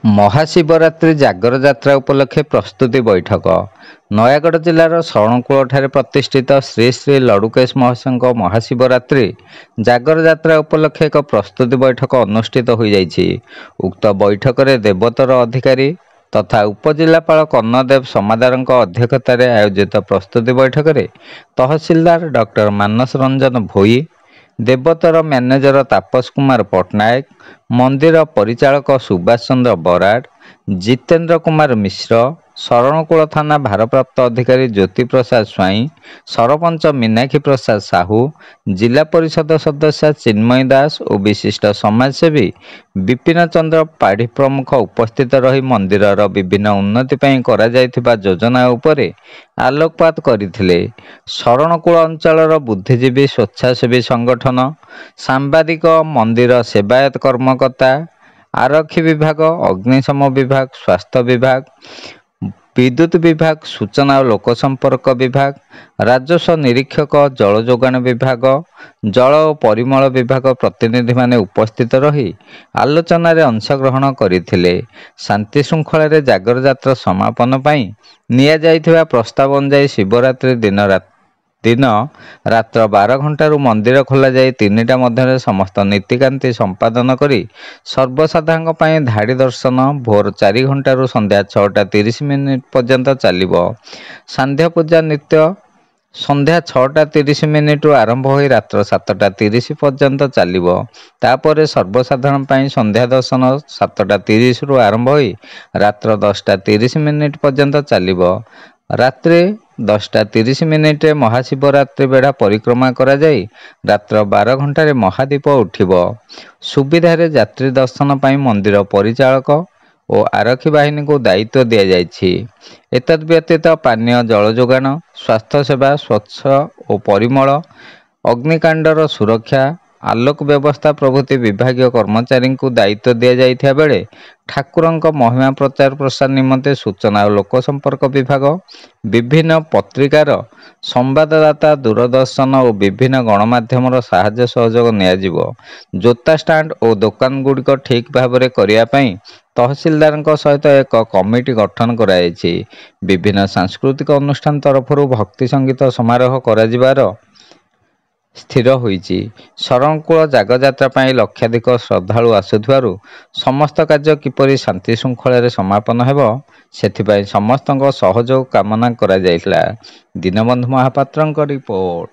ମହାଶିବରାତ୍ରି ଜାଗର ଯାତ୍ରା ଉପଲକ୍ଷେ ପ୍ରସ୍ତୁତି ବୈଠକ। ନୟାଗଡ଼ ଜିଲ୍ଲାର ଶରଣକୂଳଠାରେ ପ୍ରତିଷ୍ଠିତ ଶ୍ରୀ ଶ୍ରୀ ଲଡ଼ୁକେଶ ମହାଶୟଙ୍କ ମହାଶିବରାତ୍ରି ଜାଗର ଯାତ୍ରା ଉପଲକ୍ଷେ ଏକ ପ୍ରସ୍ତୁତି ବୈଠକ ଅନୁଷ୍ଠିତ ହୋଇଯାଇଛି। ଉକ୍ତ ବୈଠକରେ ଦେବୋତ୍ତର ଅଧିକାରୀ ତଥା ଉପଜିଲ୍ଲାପାଳ କର୍ଣ୍ଣଦେବ ସମାଦାରଙ୍କ ଅଧ୍ୟକ୍ଷତାରେ ଆୟୋଜିତ ପ୍ରସ୍ତୁତି ବୈଠକରେ ତହସିଲଦାର ଡକ୍ଟର ମାନସ ରଞ୍ଜନ ଭୋଇ, ଦେବୋତ୍ତର ମ୍ୟାନେଜର ତାପସ କୁମାର ପଟ୍ଟନାୟକ, ମନ୍ଦିର ପରିଚାଳକ ସୁବାସ ଚନ୍ଦ୍ର ବରାଡ଼, ଜିତେନ୍ଦ୍ର କୁମାର ମିଶ୍ର, ଶରଣକୂଳ ଥାନା ଭାରପ୍ରାପ୍ତ ଅଧିକାରୀ ଜ୍ୟୋତି ପ୍ରସାଦ ସ୍ୱାଇଁ, ସରପଞ୍ଚ ମୀନାକ୍ଷୀ ପ୍ରସାଦ ସାହୁ, ଜିଲ୍ଲା ପରିଷଦ ସଦସ୍ୟା ଚିନ୍ମୟୀ ଦାସ ଓ ବିଶିଷ୍ଟ ସମାଜସେବୀ ବିପିନ ଚନ୍ଦ୍ର ପାଢ଼ୀ ପ୍ରମୁଖ ଉପସ୍ଥିତ ରହି ମନ୍ଦିରର ବିଭିନ୍ନ ଉନ୍ନତି ପାଇଁ କରାଯାଇଥିବା ଯୋଜନା ଉପରେ ଆଲୋକପାତ କରିଥିଲେ। ଶରଣକୂଳ ଅଞ୍ଚଳର ବୁଦ୍ଧିଜୀବୀ, ସ୍ୱେଚ୍ଛାସେବୀ ସଂଗଠନ, ସାମ୍ବାଦିକ, ମନ୍ଦିର ସେବାୟତ କର୍ମକର୍ତ୍ତା, ଆରକ୍ଷୀ ବିଭାଗ, ଅଗ୍ନିଶମ ବିଭାଗ, ସ୍ୱାସ୍ଥ୍ୟ ବିଭାଗ, ବିଦ୍ୟୁତ ବିଭାଗ, ସୂଚନା ଓ ଲୋକସମ୍ପର୍କ ବିଭାଗ, ରାଜସ୍ୱ ନିରୀକ୍ଷକ, ଜଳ ଯୋଗାଣ ବିଭାଗ, ଜଳ ଓ ପରିମଳ ବିଭାଗ ପ୍ରତିନିଧିମାନେ ଉପସ୍ଥିତ ରହି ଆଲୋଚନାରେ ଅଂଶଗ୍ରହଣ କରିଥିଲେ। ଶାନ୍ତି ଶୃଙ୍ଖଳାରେ ଜାଗର ଯାତ୍ରା ସମାପନ ପାଇଁ ନିଆଯାଇଥିବା ପ୍ରସ୍ତାବ ଅନୁଯାୟୀ ଶିବରାତ୍ରି ଦିନ ରାତ୍ର 12 ଘଣ୍ଟାରୁ ମନ୍ଦିର ଖୋଲାଯାଇ 3ଟା ମଧ୍ୟରେ ସମସ୍ତ ନୀତିକାନ୍ତି ସମ୍ପାଦନ କରି ସର୍ବସାଧାରଣଙ୍କ ପାଇଁ ଧାଡ଼ି ଦର୍ଶନ ଭୋର 4 ଘଣ୍ଟାରୁ ସନ୍ଧ୍ୟା 6:30 ପର୍ଯ୍ୟନ୍ତ ଚାଲିବ। ସାନ୍ଧ୍ୟ ପୂଜା ନିତ୍ୟ ସନ୍ଧ୍ୟା 6:30ରୁ ଆରମ୍ଭ ହୋଇ ରାତ୍ର 7:30 ପର୍ଯ୍ୟନ୍ତ ଚାଲିବ। ତାପରେ ସର୍ବସାଧାରଣ ପାଇଁ ସନ୍ଧ୍ୟା ଦର୍ଶନ 7:30ରୁ ଆରମ୍ଭ ହୋଇ ରାତ୍ର 10:30 ପର୍ଯ୍ୟନ୍ତ ଚାଲିବ। ରାତ୍ରି 10:30ରେ ମହାଶିବରାତ୍ରି ବେଢ଼ା ପରିକ୍ରମା କରାଯାଇ ରାତ୍ର 12 ଘଣ୍ଟାରେ ମହାଦୀପ ଉଠିବ। ସୁବିଧାରେ ଯାତ୍ରୀ ଦର୍ଶନ ପାଇଁ ମନ୍ଦିର ପରିଚାଳକ ଓ ଆରକ୍ଷୀ ବାହିନୀକୁ ଦାୟିତ୍ୱ ଦିଆଯାଇଛି। ଏତଦ୍‌ବ୍ୟତୀତ ପାନୀୟ ଜଳ ଯୋଗାଣ, ସ୍ୱାସ୍ଥ୍ୟସେବା, ସ୍ୱଚ୍ଛ ଓ ପରିମଳ, ଅଗ୍ନିକାଣ୍ଡର ସୁରକ୍ଷା, ଆଲୋକ ବ୍ୟବସ୍ଥା ପ୍ରଭୃତି ବିଭାଗୀୟ କର୍ମଚାରୀଙ୍କୁ ଦାୟିତ୍ୱ ଦିଆଯାଇଥିବା ବେଳେ ଠାକୁରଙ୍କ ମହିମା ପ୍ରଚାର ପ୍ରସାର ନିମନ୍ତେ ସୂଚନା ଓ ଲୋକସମ୍ପର୍କ ବିଭାଗ, ବିଭିନ୍ନ ପତ୍ରିକାର ସମ୍ବାଦଦାତା, ଦୂରଦର୍ଶନ ଓ ବିଭିନ୍ନ ଗଣମାଧ୍ୟମର ସାହାଯ୍ୟ ସହଯୋଗ ନିଆଯିବ। ଜୋତା ଷ୍ଟାଣ୍ଡ ଓ ଦୋକାନଗୁଡ଼ିକ ଠିକ୍ ଭାବରେ କରିବା ପାଇଁ ତହସିଲଦାରଙ୍କ ସହିତ ଏକ କମିଟି ଗଠନ କରାଯାଇଛି। ବିଭିନ୍ନ ସାଂସ୍କୃତିକ ଅନୁଷ୍ଠାନ ତରଫରୁ ଭକ୍ତି ସଙ୍ଗୀତ ସମାରୋହ କରାଯିବାର ସ୍ଥିର ହୋଇଛି। ଶରଣକୂଳ ଜାଗରଯାତ୍ରା ପାଇଁ ଲକ୍ଷାଧିକ ଶ୍ରଦ୍ଧାଳୁ ଆସୁଥିବାରୁ ସମସ୍ତ କାର୍ଯ୍ୟ କିପରି ଶାନ୍ତି ଶୃଙ୍ଖଳାରେ ସମାପନ ହେବ, ସେଥିପାଇଁ ସମସ୍ତଙ୍କ ସହଯୋଗ କାମନା କରାଯାଇଥିଲା। ଦୀନବନ୍ଧୁ ମହାପାତ୍ରଙ୍କ ରିପୋର୍ଟ।